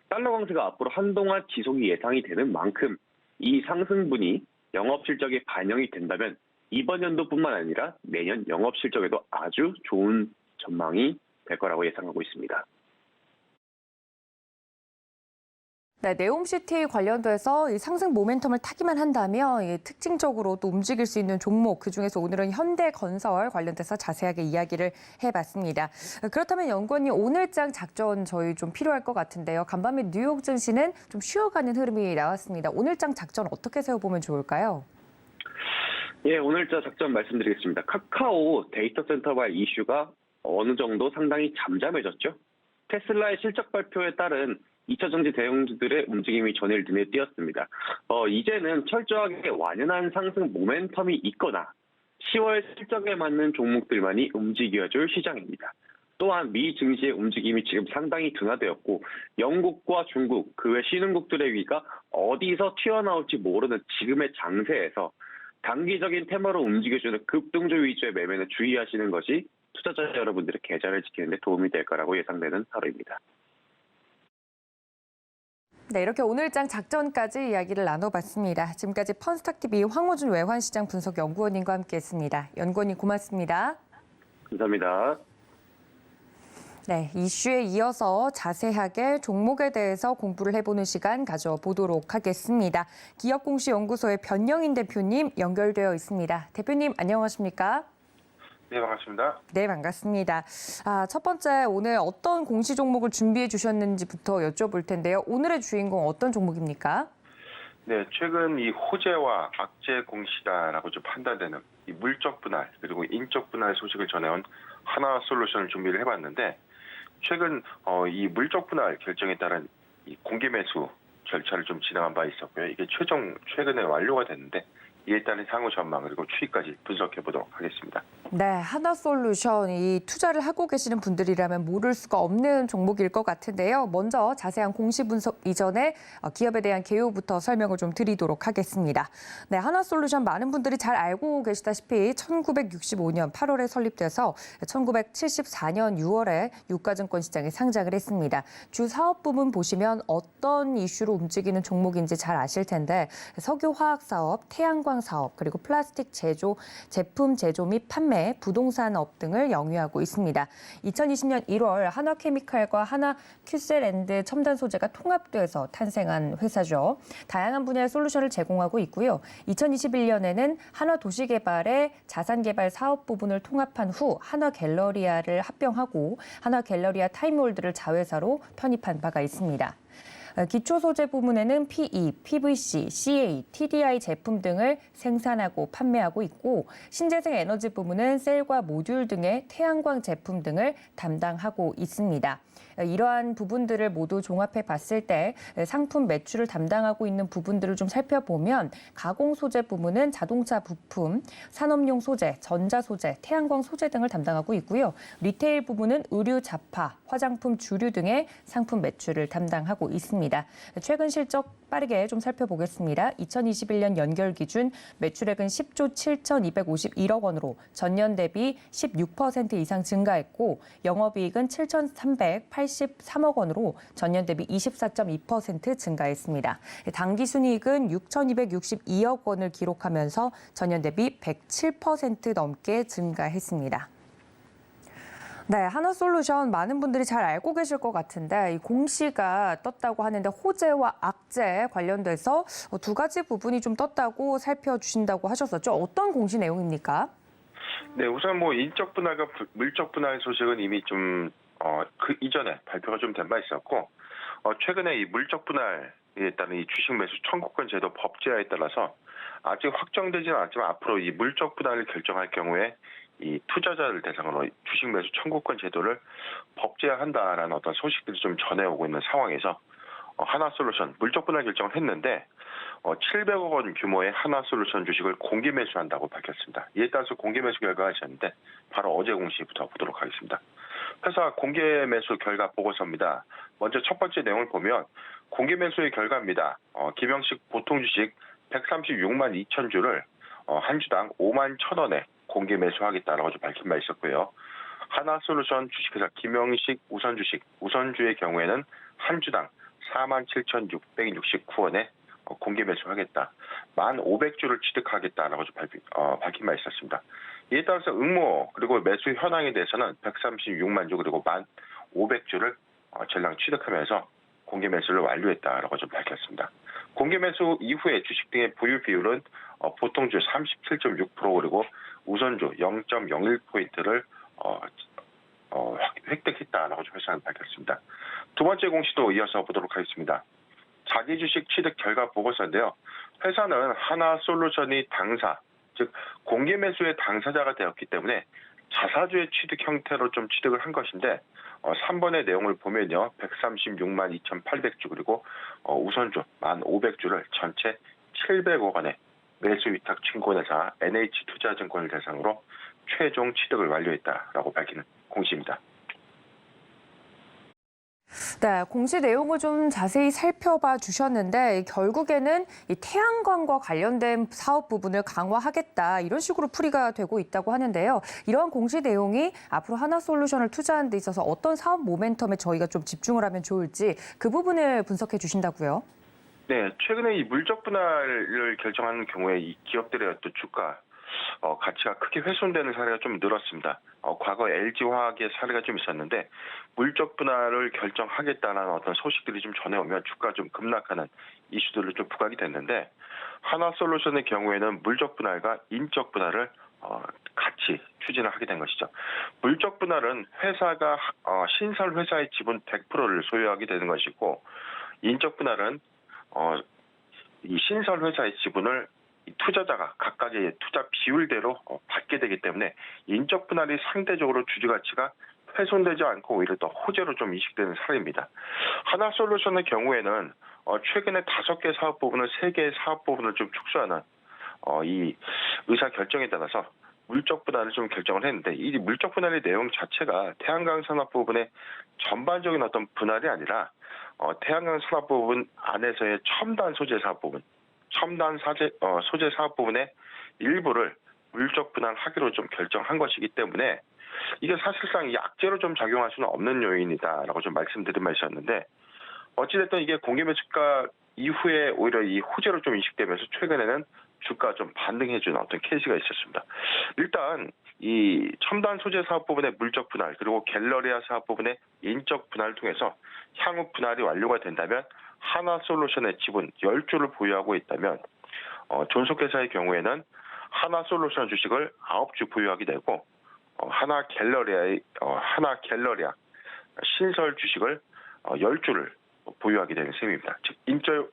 달러 강세가 앞으로 한동안 지속이 예상이 되는 만큼 이 상승분이 영업 실적에 반영이 된다면 이번 연도뿐만 아니라 내년 영업 실적에도 아주 좋은 전망이 될 거라고 예상하고 있습니다. 네, 네옴시티 관련돼서 이 상승 모멘텀을 타기만 한다면 특징적으로 또 움직일 수 있는 종목, 그중에서 오늘은 현대건설 관련돼서 자세하게 이야기를 해봤습니다. 그렇다면 연구원님, 오늘장 작전 저희 좀 필요할 것 같은데요. 간밤에 뉴욕 증시는 좀 쉬어가는 흐름이 나왔습니다. 오늘장 작전 어떻게 세워보면 좋을까요? 예, 오늘자 작전 말씀드리겠습니다. 카카오 데이터 센터발 이슈가 어느 정도 상당히 잠잠해졌죠. 테슬라의 실적 발표에 따른 2차 전지 대형주들의 움직임이 전일 눈에 띄었습니다. 이제는 철저하게 완연한 상승 모멘텀이 있거나 10월 실적에 맞는 종목들만이 움직여줄 시장입니다. 또한 미 증시의 움직임이 지금 상당히 둔화되었고 영국과 중국, 그 외 신흥국들의 위가 어디서 튀어나올지 모르는 지금의 장세에서 단기적인 테마로 움직여주는 급등주 위주의 매매는 주의하시는 것이 투자자 여러분들의 계좌를 지키는 데 도움이 될 거라고 예상되는 하루입니다. 네, 이렇게 오늘장 작전까지 이야기를 나눠봤습니다. 지금까지 펀스탁TV 황호준 외환시장 분석연구원님과 함께했습니다. 연구원님 고맙습니다. 감사합니다. 네, 이슈에 이어서 자세하게 종목에 대해서 공부를 해보는 시간 가져보도록 하겠습니다. 기업공시연구소의 변영인 대표님 연결되어 있습니다. 대표님 안녕하십니까? 네, 반갑습니다. 네, 반갑습니다. 첫 번째 오늘 어떤 공시 종목을 준비해 주셨는지부터 여쭤볼 텐데요. 오늘의 주인공 어떤 종목입니까? 네, 최근 이 호재와 악재 공시다라고 좀 판단되는 이 물적 분할 그리고 인적 분할 소식을 전해온 하나솔루션을 준비를 해봤는데 최근 이 물적 분할 결정에 따른 이 공개 매수 절차를 좀 진행한 바 있었고요. 이게 최근에 완료가 됐는데 이에 따른 향후 전망 그리고 추이까지 분석해 보도록 하겠습니다. 네, 하나솔루션 이 투자를 하고 계시는 분들이라면 모를 수가 없는 종목일 것 같은데요. 먼저 자세한 공시 분석 이전에 기업에 대한 개요부터 설명을 좀 드리도록 하겠습니다. 네, 하나솔루션 많은 분들이 잘 알고 계시다시피 1965년 8월에 설립돼서 1974년 6월에 유가증권 시장에 상장을 했습니다. 주 사업 부문 보시면 어떤 이슈로 움직이는 종목인지 잘 아실 텐데 석유화학 사업, 태양광 사업, 그리고 플라스틱 제조, 제품 제조 및 판매, 부동산업 등을 영위하고 있습니다. 2020년 1월 한화케미칼과 한화큐셀앤드 첨단 소재가 통합돼서 탄생한 회사죠. 다양한 분야의 솔루션을 제공하고 있고요. 2021년에는 한화도시개발의 자산개발 사업 부분을 통합한 후 한화갤러리아를 합병하고 한화갤러리아 타임월드를 자회사로 편입한 바가 있습니다. 기초 소재 부문에는 PE, PVC, CA, TDI 제품 등을 생산하고 판매하고 있고 신재생 에너지 부문은 셀과 모듈 등의 태양광 제품 등을 담당하고 있습니다. 이러한 부분들을 모두 종합해 봤을 때 상품 매출을 담당하고 있는 부분들을 좀 살펴보면 가공 소재 부문은 자동차 부품, 산업용 소재, 전자 소재, 태양광 소재 등을 담당하고 있고요. 리테일 부문은 의류 잡화, 화장품 주류 등의 상품 매출을 담당하고 있습니다. 최근 실적 빠르게 좀 살펴보겠습니다. 2021년 연결 기준 매출액은 10조 7,251억 원으로 전년 대비 16% 이상 증가했고 영업이익은 7,383억 원으로 전년 대비 24.2% 증가했습니다. 당기순이익은 6,262억 원을 기록하면서 전년 대비 107% 넘게 증가했습니다. 네, 하나솔루션 많은 분들이 잘 알고 계실 것 같은데 이 공시가 떴다고 하는데 호재와 악재 관련돼서 두 가지 부분이 좀 떴다고 살펴주신다고 하셨었죠. 어떤 공시 내용입니까? 네, 우선 인적 분할과 물적 분할 소식은 이미 좀 그 이전에 발표가 좀 된 바 있었고 최근에 이 물적 분할에 따른 이 주식 매수 청구권 제도 법제화에 따라서 아직 확정되지는 않지만 앞으로 이 물적 분할을 결정할 경우에 이 투자자를 대상으로 주식 매수 청구권 제도를 법제화한다라는 어떤 소식들이 좀 전해오고 있는 상황에서 하나솔루션 물적 분할 결정을 했는데 700억 원 규모의 하나솔루션 주식을 공개 매수한다고 밝혔습니다. 이에 따라서 공개 매수 결과가 있었는데 바로 어제 공시부터 보도록 하겠습니다. 회사 공개 매수 결과 보고서입니다. 먼저 첫 번째 내용을 보면 공개 매수의 결과입니다. 김영식 보통 주식 136만 2천 주를 한 주당 5만 1,000원에 공개 매수하겠다라고 좀 밝힌 바 있었고요. 하나솔루션 주식회사 김영식 우선주식, 우선주의 경우에는 한 주당 47,669원에 공개 매수하겠다. 1,500주를 취득하겠다라고 좀 밝힌 바 있었습니다. 이에 따라서 응모 그리고 매수 현황에 대해서는 136만 주 그리고 1,500주를 전량 취득하면서 공개 매수를 완료했다라고 좀 밝혔습니다. 공개 매수 이후에 주식 등의 보유 비율은 보통주 37.6% 그리고 우선주 0.01포인트를 획득했다라고 좀 회사는 밝혔습니다. 두 번째 공시도 이어서 보도록 하겠습니다. 자기 주식 취득 결과 보고서인데요. 회사는 하나솔루션이 당사, 즉 공개 매수의 당사자가 되었기 때문에 자사주의 취득 형태로 좀 취득을 한 것인데 3번의 내용을 보면요. 136만 2,800주 그리고 우선주 1,500주를 전체 700억 원의 매수 위탁 증권회사 NH투자증권을 대상으로 최종 취득을 완료했다라고 밝히는 공시입니다. 네, 공시 내용을 좀 자세히 살펴봐 주셨는데 결국에는 이 태양광과 관련된 사업 부분을 강화하겠다 이런 식으로 풀이가 되고 있다고 하는데요. 이러한 공시 내용이 앞으로 하나솔루션을 투자하는 데 있어서 어떤 사업 모멘텀에 저희가 좀 집중을 하면 좋을지 그 부분을 분석해 주신다고요? 네, 최근에 이 물적 분할을 결정하는 경우에 이 기업들의 어떤 주가 가치가 크게 훼손되는 사례가 좀 늘었습니다. 과거 LG화학의 사례가 좀 있었는데 물적 분할을 결정하겠다는 어떤 소식들이 좀 전해오면 주가 좀 급락하는 이슈들을 좀 부각이 됐는데 하나솔루션의 경우에는 물적 분할과 인적 분할을 같이 추진을 하게 된 것이죠. 물적 분할은 회사가 신설 회사의 지분 100%를 소유하게 되는 것이고 인적 분할은 이 신설 회사의 지분을 투자자가 각각의 투자 비율대로 받게 되기 때문에 인적 분할이 상대적으로 주주 가치가 훼손되지 않고 오히려 더 호재로 좀 인식되는 사례입니다. 하나솔루션의 경우에는 최근에 5개 사업 부분을 3개의 사업 부분을 좀 축소하는 이 의사 결정에 따라서 물적 분할을 좀 결정을 했는데 이 물적 분할의 내용 자체가 태양광 산업 부분의 전반적인 어떤 분할이 아니라 태양광 산업 부분 안에서의 첨단 소재 사업 부분, 첨단 소재 사업 부분의 일부를 물적 분할하기로 좀 결정한 것이기 때문에 이게 사실상 이 악재로 좀 작용할 수는 없는 요인이다라고 좀 말씀드린 바 있었는데 어찌됐든 이게 공개 매수가 이후에 오히려 이 호재로 좀 인식되면서 최근에는 주가 좀 반등해주는 어떤 케이스가 있었습니다. 일단 이 첨단 소재 사업 부분의 물적 분할 그리고 갤러리아 사업 부분의 인적 분할을 통해서 향후 분할이 완료가 된다면 하나솔루션의 지분 10주를 보유하고 있다면 존속회사의 경우에는 하나솔루션 주식을 9주 보유하게 되고 하나갤러리아 신설 주식을 10주를 보유하게 되는 셈입니다. 즉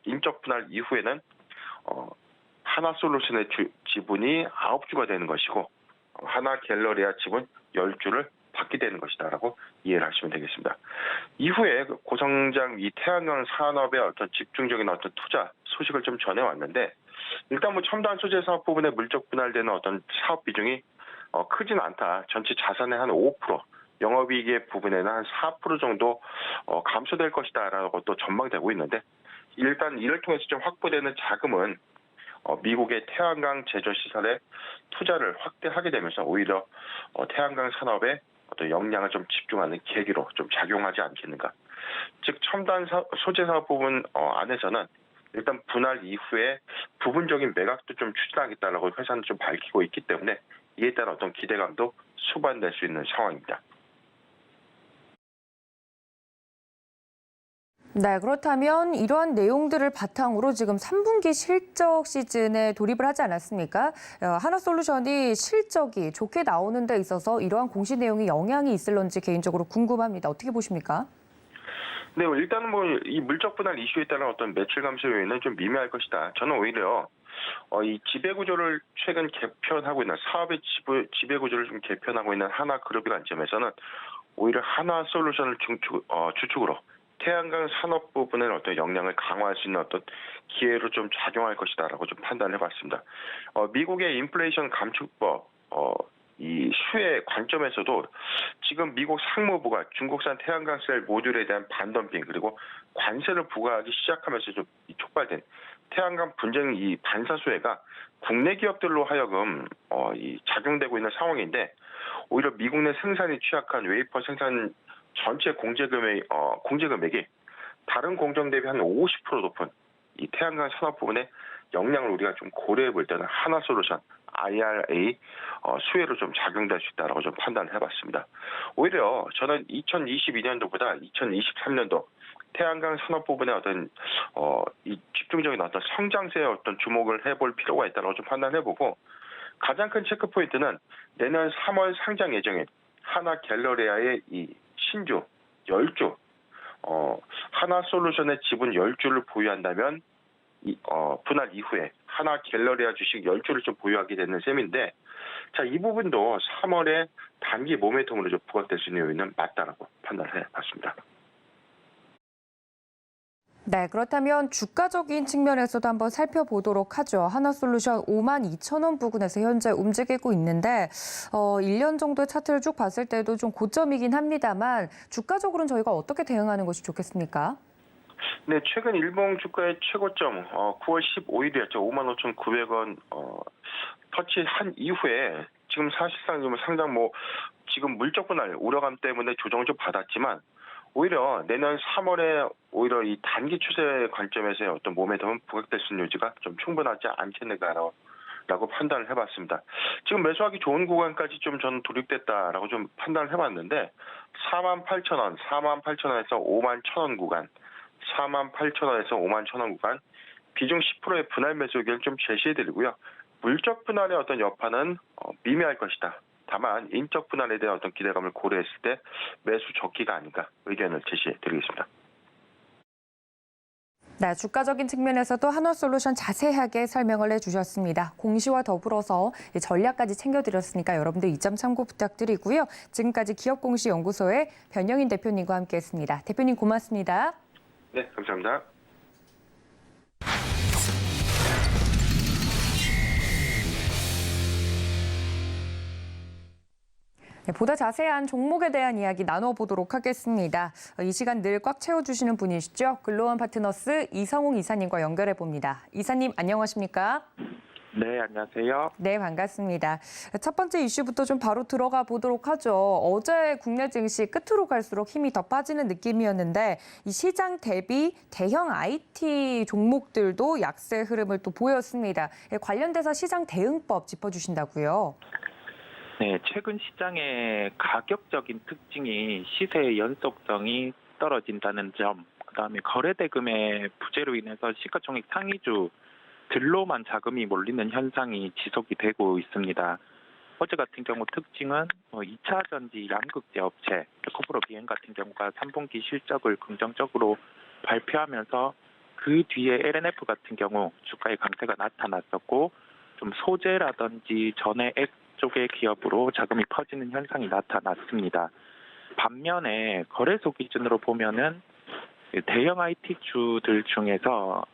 인적 분할 이후에는 하나솔루션의 지분이 9주가 되는 것이고 하나갤러리아 지분 10주를 받게 되는 것이다라고 이해를 하시면 되겠습니다. 이후에 고성장 이 태양광 산업의 어떤 집중적인 어떤 투자 소식을 좀 전해왔는데 일단 뭐 첨단 소재 사업 부분에 물적 분할되는 어떤 사업 비중이 크진 않다. 전체 자산의 한 5%, 영업이익의 부분에는 한 4% 정도 감소될 것이다라고 또 전망되고 있는데 일단 이를 통해서 좀 확보되는 자금은 미국의 태양광 제조 시설에 투자를 확대하게 되면서 오히려 태양광 산업에 어떤 역량을 좀 집중하는 계기로 좀 작용하지 않겠는가. 즉 첨단 소재 사업 부분 안에서는 일단 분할 이후에 부분적인 매각도 좀 추진하겠다라고 회사는 좀 밝히고 있기 때문에 이에 따른 어떤 기대감도 수반될 수 있는 상황입니다. 네, 그렇다면 이러한 내용들을 바탕으로 지금 3분기 실적 시즌에 돌입을 하지 않았습니까? 하나솔루션이 실적이 좋게 나오는 데 있어서 이러한 공시 내용이 영향이 있을런지 개인적으로 궁금합니다. 어떻게 보십니까? 네, 일단은 뭐 이 물적 분할 이슈에 따른 어떤 매출 감소 요인은 좀 미미할 것이다. 저는 오히려 이 지배 구조를 최근 개편하고 있는 사업의 지배 구조를 좀 개편하고 있는 하나그룹의 관점에서는 오히려 하나솔루션을 주축으로 태양광 산업 부분의 어떤 역량을 강화할 수 있는 어떤 기회로 좀 작용할 것이다라고 좀 판단을 해봤습니다. 미국의 인플레이션 감축법 이 수혜 관점에서도 지금 미국 상무부가 중국산 태양광 셀 모듈에 대한 반덤핑 그리고 관세를 부과하기 시작하면서 좀 촉발된 태양광 분쟁 이 반사 수혜가 국내 기업들로 하여금 이 작용되고 있는 상황인데 오히려 미국 내 생산이 취약한 웨이퍼 생산 전체 공제 금액이 다른 공정 대비 한 50% 높은 이 태양광 산업 부분의 역량을 우리가 좀 고려해 볼 때는 하나솔루션 IRA 수혜로 좀 작용될 수 있다라고 좀 판단을 해봤습니다. 오히려 저는 2022년도보다 2023년도 태양광 산업 부분의 어떤 이 집중적인 어떤 성장세에 어떤 주목을 해볼 필요가 있다라고 좀 판단해보고 가장 큰 체크 포인트는 내년 3월 상장 예정인 하나갤러리아의 이 신주 10주 하나솔루션의 지분 10주를 보유한다면 분할 이후에 하나갤러리아 주식 10주를 좀 보유하게 되는 셈인데 자, 이 부분도 3월에 단기 모멘텀으로 좀 부각될 수 있는 요인은 맞다라고 판단을 해봤습니다. 네, 그렇다면 주가적인 측면에서도 한번 살펴보도록 하죠. 하나솔루션 52,000원 부근에서 현재 움직이고 있는데 1년 정도의 차트를 쭉 봤을 때도 좀 고점이긴 합니다만 주가적으로는 저희가 어떻게 대응하는 것이 좋겠습니까? 네, 최근 일봉 주가의 최고점 9월 15일이었죠. 55,900원 터치한 이후에 지금 사실상 좀 상당 지금 물적 분할 우려감 때문에 조정을 좀 받았지만 오히려 내년 3월에 오히려 이 단기 추세 관점에서의 어떤 모멘텀은 부각될 수 있는 여지가 좀 충분하지 않겠는가라고 판단을 해봤습니다. 지금 매수하기 좋은 구간까지 좀 저는 돌입됐다라고 좀 판단을 해봤는데 48,000원, 48,000원에서 51,000원 구간, 48,000원에서 51,000원 구간 비중 10%의 분할 매수 의견을 좀 제시해드리고요. 물적 분할의 어떤 여파는 미미할 것이다. 다만 인적 분할에 대한 어떤 기대감을 고려했을 때 매수 적기가 아닌가 의견을 제시해드리겠습니다. 네, 주가적인 측면에서도 하나솔루션 자세하게 설명을 해주셨습니다. 공시와 더불어서 전략까지 챙겨드렸으니까 여러분들 이점 참고 부탁드리고요. 지금까지 기업공시연구소의 변영인 대표님과 함께했습니다. 대표님 고맙습니다. 네, 감사합니다. 네, 보다 자세한 종목에 대한 이야기 나눠보도록 하겠습니다. 이 시간 늘 꽉 채워주시는 분이시죠. 글로원 파트너스 이성웅 이사님과 연결해봅니다. 이사님 안녕하십니까? 네, 안녕하세요. 네, 반갑습니다. 첫 번째 이슈부터 좀 바로 들어가 보도록 하죠. 어제 국내 증시 끝으로 갈수록 힘이 더 빠지는 느낌이었는데 이 시장 대비 대형 IT 종목들도 약세 흐름을 또 보였습니다. 관련돼서 시장 대응법 짚어주신다고요? 네, 최근 시장의 가격적인 특징이 시세의 연속성이 떨어진다는 점, 그다음에 거래대금의 부재로 인해서 시가총액 상위주들로만 자금이 몰리는 현상이 지속이 되고 있습니다. 어제 같은 경우 특징은 2차 전지 양극재 업체, 에코프로 비행 같은 경우가 3분기 실적을 긍정적으로 발표하면서 그 뒤에 LNF 같은 경우 주가의 강세가 나타났었고 좀 소재라든지 전해액 쪽의 기업으로 자금이 퍼지는 현상이 나타났습니다. 반면에 거래소 기준으로 보면은 대형 IT주들 중에서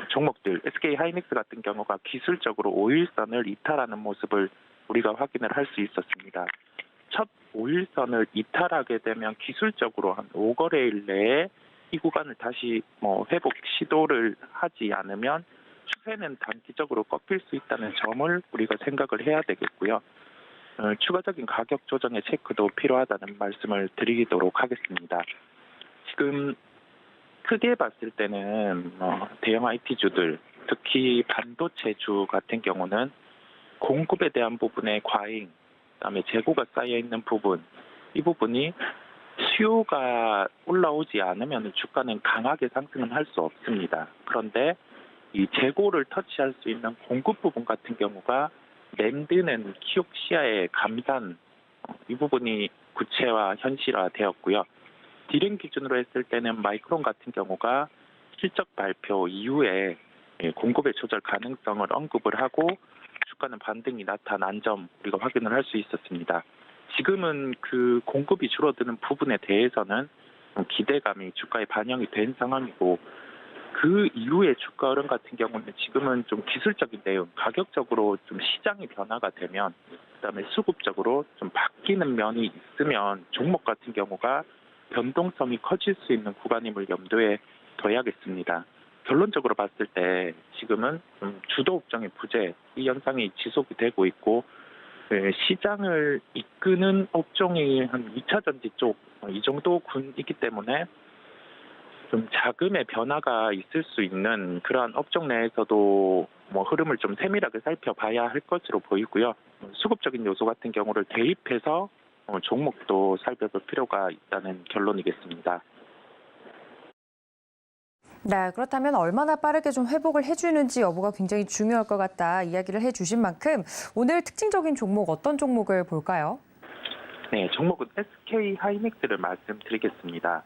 종목들 SK 하이닉스 같은 경우가 기술적으로 5일선을 이탈하는 모습을 우리가 확인을 할 수 있었습니다. 첫 5일선을 이탈하게 되면 기술적으로 한 5거래일 내에 이 구간을 다시 회복 시도를 하지 않으면 추세는 단기적으로 꺾일 수 있다는 점을 우리가 생각을 해야 되겠고요. 추가적인 가격 조정의 체크도 필요하다는 말씀을 드리도록 하겠습니다. 지금 크게 봤을 때는 대형 IT주들, 특히 반도체주 같은 경우는 공급에 대한 부분의 과잉, 그다음에 재고가 쌓여 있는 부분, 이 부분이 수요가 올라오지 않으면 주가는 강하게 상승은 할 수 없습니다. 그런데 이 재고를 터치할 수 있는 공급 부분 같은 경우가 낸드는 키옥시아의 감산, 이 부분이 구체화, 현실화되었고요. 디램 기준으로 했을 때는 마이크론 같은 경우가 실적 발표 이후에 공급의 조절 가능성을 언급을 하고 주가는 반등이 나타난 점 우리가 확인을 할 수 있었습니다. 지금은 그 공급이 줄어드는 부분에 대해서는 기대감이 주가에 반영이 된 상황이고 그 이후의 주가 흐름 같은 경우는 지금은 좀 기술적인 내용, 가격적으로 좀 시장이 변화가 되면 그다음에 수급적으로 좀 바뀌는 면이 있으면 종목 같은 경우가 변동성이 커질 수 있는 구간임을 염두에 둬야겠습니다. 결론적으로 봤을 때 지금은 주도 업종의 부재 이 현상이 지속이 되고 있고 시장을 이끄는 업종이 한 2차 전지 쪽 이 정도 군이기 때문에 좀 자금의 변화가 있을 수 있는 그러한 업종 내에서도 흐름을 좀 세밀하게 살펴봐야 할 것으로 보이고요. 수급적인 요소 같은 경우를 대입해서 종목도 살펴볼 필요가 있다는 결론이겠습니다. 네, 그렇다면 얼마나 빠르게 좀 회복을 해주는지 여부가 굉장히 중요할 것 같다 이야기를 해주신 만큼 오늘 특징적인 종목 어떤 종목을 볼까요? 네, 종목은 SK 하이닉스를 말씀드리겠습니다.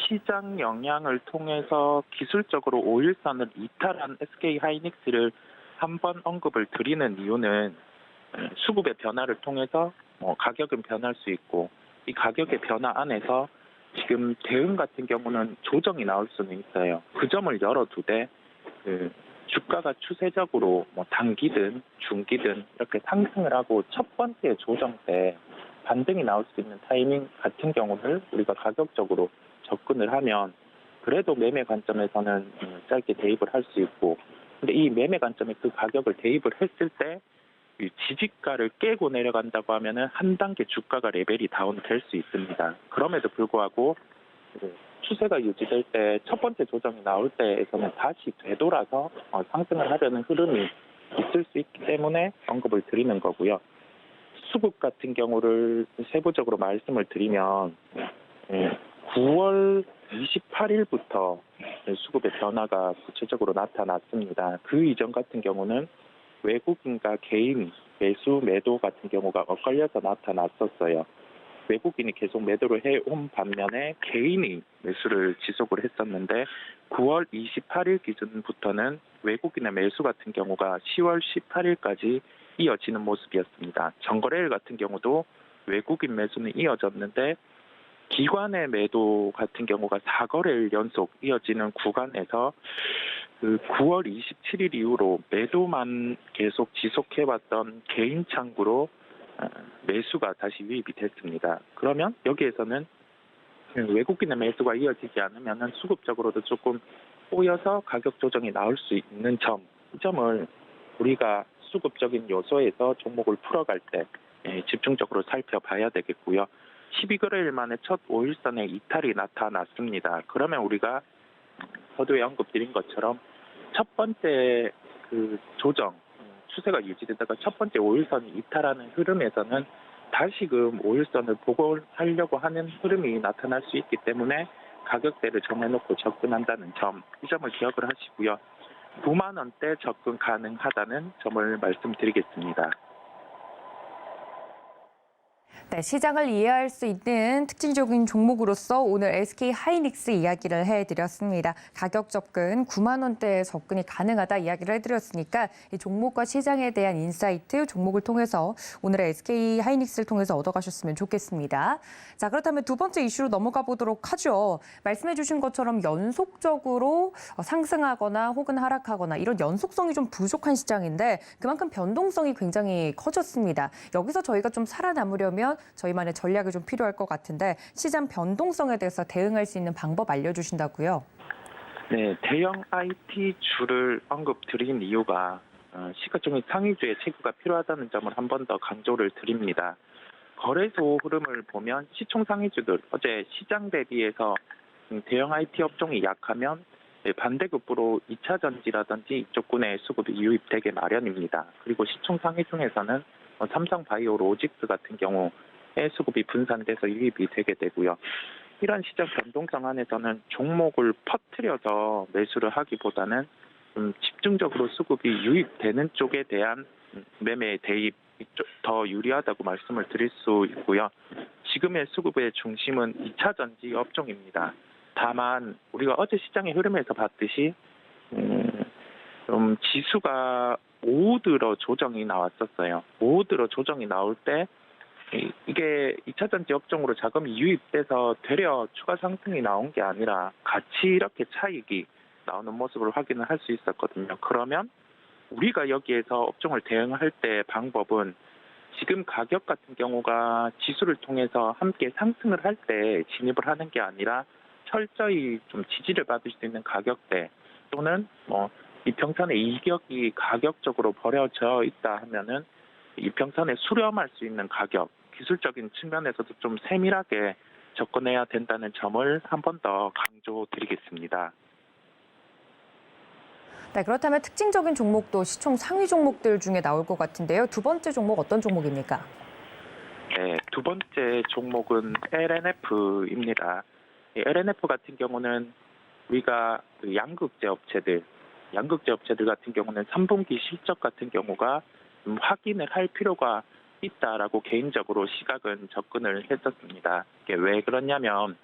시장 영향을 통해서 기술적으로 5일선을 이탈한 SK 하이닉스를 한번 언급을 드리는 이유는 수급의 변화를 통해서 가격은 변할 수 있고 이 가격의 변화 안에서 지금 대응 같은 경우는 조정이 나올 수는 있어요. 그 점을 열어두되 주가가 추세적으로 단기든 중기든 이렇게 상승을 하고 첫 번째 조정 때 반등이 나올 수 있는 타이밍 같은 경우를 우리가 가격적으로 접근을 하면 그래도 매매 관점에서는 짧게 대입을 할 수 있고 근데 이 매매 관점에 그 가격을 대입을 했을 때 지지가를 깨고 내려간다고 하면은 한 단계 주가가 레벨이 다운될 수 있습니다. 그럼에도 불구하고 추세가 유지될 때 첫 번째 조정이 나올 때에서는 다시 되돌아서 상승을 하려는 흐름이 있을 수 있기 때문에 언급을 드리는 거고요. 수급 같은 경우를 세부적으로 말씀을 드리면 9월 28일부터 수급의 변화가 구체적으로 나타났습니다. 그 이전 같은 경우는 외국인과 개인 매수 매도 같은 경우가 엇갈려서 나타났었어요. 외국인이 계속 매도를 해온 반면에 개인이 매수를 지속을 했었는데 9월 28일 기준부터는 외국인의 매수 같은 경우가 10월 18일까지 이어지는 모습이었습니다. 정거래일 같은 경우도 외국인 매수는 이어졌는데 기관의 매도 같은 경우가 4거래일 연속 이어지는 구간에서 그 9월 27일 이후로 매도만 계속 지속해왔던 개인 창구로 매수가 다시 유입이 됐습니다. 그러면 여기에서는 외국인의 매수가 이어지지 않으면 수급적으로도 조금 꼬여서 가격 조정이 나올 수 있는 점, 이 점을 우리가 수급적인 요소에서 종목을 풀어갈 때 집중적으로 살펴봐야 되겠고요. 12거래일 만에 첫 5일선의 이탈이 나타났습니다. 그러면 우리가 서두에 언급드린 것처럼 첫 번째 그 조정, 추세가 유지되다가 첫 번째 5일선이 이탈하는 흐름에서는 다시금 5일선을 복원하려고 하는 흐름이 나타날 수 있기 때문에 가격대를 정해놓고 접근한다는 점, 이 점을 기억을 하시고요. 9만 원대 접근 가능하다는 점을 말씀드리겠습니다. 네, 시장을 이해할 수 있는 특징적인 종목으로서 오늘 SK 하이닉스 이야기를 해드렸습니다. 가격 접근 9만 원대에 접근이 가능하다 이야기를 해드렸으니까 이 종목과 시장에 대한 인사이트 종목을 통해서 오늘의 SK 하이닉스를 통해서 얻어가셨으면 좋겠습니다. 자, 그렇다면 두 번째 이슈로 넘어가 보도록 하죠. 말씀해 주신 것처럼 연속적으로 상승하거나 혹은 하락하거나 이런 연속성이 좀 부족한 시장인데 그만큼 변동성이 굉장히 커졌습니다. 여기서 저희가 좀 살아남으려면 저희만의 전략이 좀 필요할 것 같은데 시장 변동성에 대해서 대응할 수 있는 방법 알려주신다고요? 네, 대형 IT 주를 언급드린 이유가 시가총액 상위주의 체계가 필요하다는 점을 한 번 더 강조를 드립니다. 거래소 흐름을 보면 시총 상위주들 어제 시장 대비해서 대형 IT 업종이 약하면 반대급부로 2차 전지라든지 이쪽군의 수급이 유입되게 마련입니다. 그리고 시총 상위 중에서는 삼성바이오 로직스 같은 경우에 수급이 분산돼서 유입이 되게 되고요. 이런 시장 변동성 안에서는 종목을 퍼뜨려서 매수를 하기보다는 집중적으로 수급이 유입되는 쪽에 대한 매매 대입이 더 유리하다고 말씀을 드릴 수 있고요. 지금의 수급의 중심은 2차 전지 업종입니다. 다만 우리가 어제 시장의 흐름에서 봤듯이 좀 지수가 오후 들어 조정이 나왔었어요. 오후 들어 조정이 나올 때 이게 2차 전지 업종으로 자금이 유입돼서 되려 추가 상승이 나온 게 아니라 같이 이렇게 차익이 나오는 모습을 확인을 할 수 있었거든요. 그러면 우리가 여기에서 업종을 대응할 때 방법은 지금 가격 같은 경우가 지수를 통해서 함께 상승을 할 때 진입을 하는 게 아니라 철저히 좀 지지를 받을 수 있는 가격대 또는 이평선의 이격이 가격적으로 버려져 있다 하면은 이평선에 수렴할 수 있는 가격, 기술적인 측면에서도 좀 세밀하게 접근해야 된다는 점을 한 번 더 강조드리겠습니다. 네, 그렇다면 특징적인 종목도 시총 상위 종목들 중에 나올 것 같은데요. 두 번째 종목 어떤 종목입니까? 네, 두 번째 종목은 LNF입니다. LNF 같은 경우는 우리가 양극재 업체들 같은 경우는 3분기 실적 같은 경우가 확인을 할 필요가 있다라고 개인적으로 시각은 접근을 했었습니다. 이게 왜 그러냐면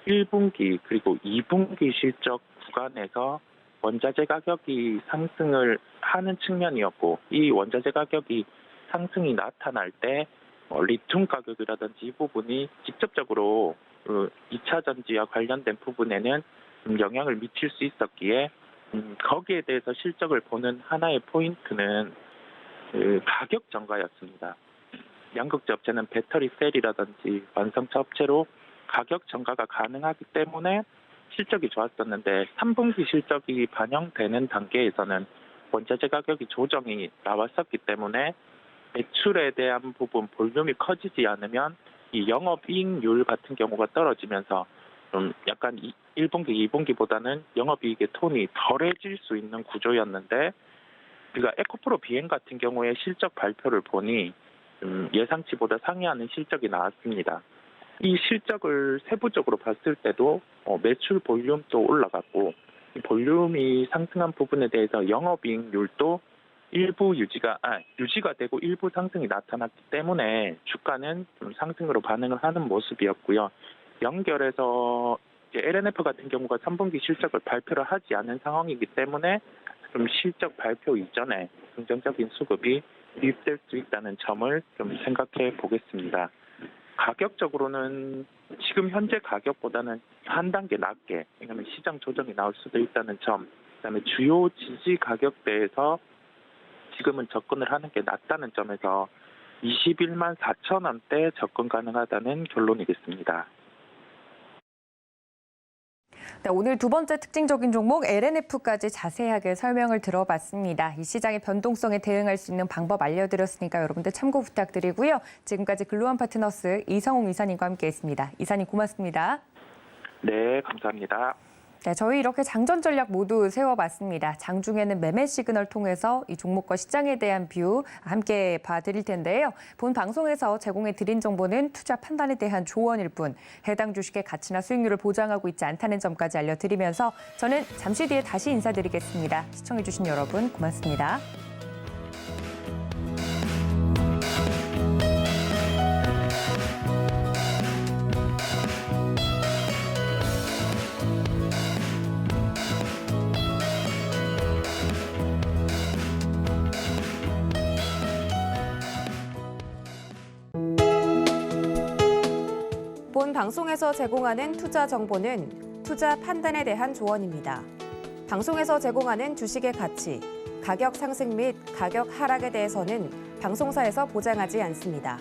1분기 그리고 2분기 실적 구간에서 원자재 가격이 상승을 하는 측면이었고 이 원자재 가격이 상승이 나타날 때 리튬 가격이라든지 이 부분이 직접적으로 2차 전지와 관련된 부분에는 영향을 미칠 수 있었기에 거기에 대해서 실적을 보는 하나의 포인트는 가격 전가였습니다. 양극재 업체는 배터리 셀이라든지 완성차 업체로 가격 전가가 가능하기 때문에 실적이 좋았었는데 3분기 실적이 반영되는 단계에서는 원자재 가격이 조정이 나왔었기 때문에 매출에 대한 부분 볼륨이 커지지 않으면 이 영업이익률 같은 경우가 떨어지면서 좀 약간 1분기, 2분기보다는 영업이익의 톤이 덜해질 수 있는 구조였는데 우리가 에코프로 비행 같은 경우에 실적 발표를 보니 예상치보다 상회하는 실적이 나왔습니다. 이 실적을 세부적으로 봤을 때도 매출 볼륨도 올라갔고 볼륨이 상승한 부분에 대해서 영업이익률도 일부 유지가 되고 일부 상승이 나타났기 때문에 주가는 좀 상승으로 반응을 하는 모습이었고요. 연결해서 LNF 같은 경우가 3분기 실적을 발표를 하지 않은 상황이기 때문에 좀 실적 발표 이전에 긍정적인 수급이 유입될 수 있다는 점을 좀 생각해 보겠습니다. 가격적으로는 지금 현재 가격보다는 한 단계 낮게, 왜냐하면 시장 조정이 나올 수도 있다는 점, 그다음에 주요 지지 가격대에서 지금은 접근을 하는 게 낫다는 점에서 21만 4천 원대 접근 가능하다는 결론이겠습니다. 네, 오늘 두 번째 특징적인 종목 LNF까지 자세하게 설명을 들어봤습니다. 이 시장의 변동성에 대응할 수 있는 방법 알려드렸으니까 여러분들 참고 부탁드리고요. 지금까지 글로원 파트너스 이성웅 이사님과 함께했습니다. 이사님 고맙습니다. 네, 감사합니다. 네, 저희 이렇게 장전 전략 모두 세워봤습니다. 장중에는 매매 시그널 통해서 이 종목과 시장에 대한 뷰 함께 봐드릴 텐데요. 본 방송에서 제공해드린 정보는 투자 판단에 대한 조언일 뿐 해당 주식의 가치나 수익률을 보장하고 있지 않다는 점까지 알려드리면서 저는 잠시 뒤에 다시 인사드리겠습니다. 시청해주신 여러분 고맙습니다. 본 방송에서 제공하는 투자 정보는 투자 판단에 대한 조언입니다. 방송에서 제공하는 주식의 가치, 가격 상승 및 가격 하락에 대해서는 방송사에서 보장하지 않습니다.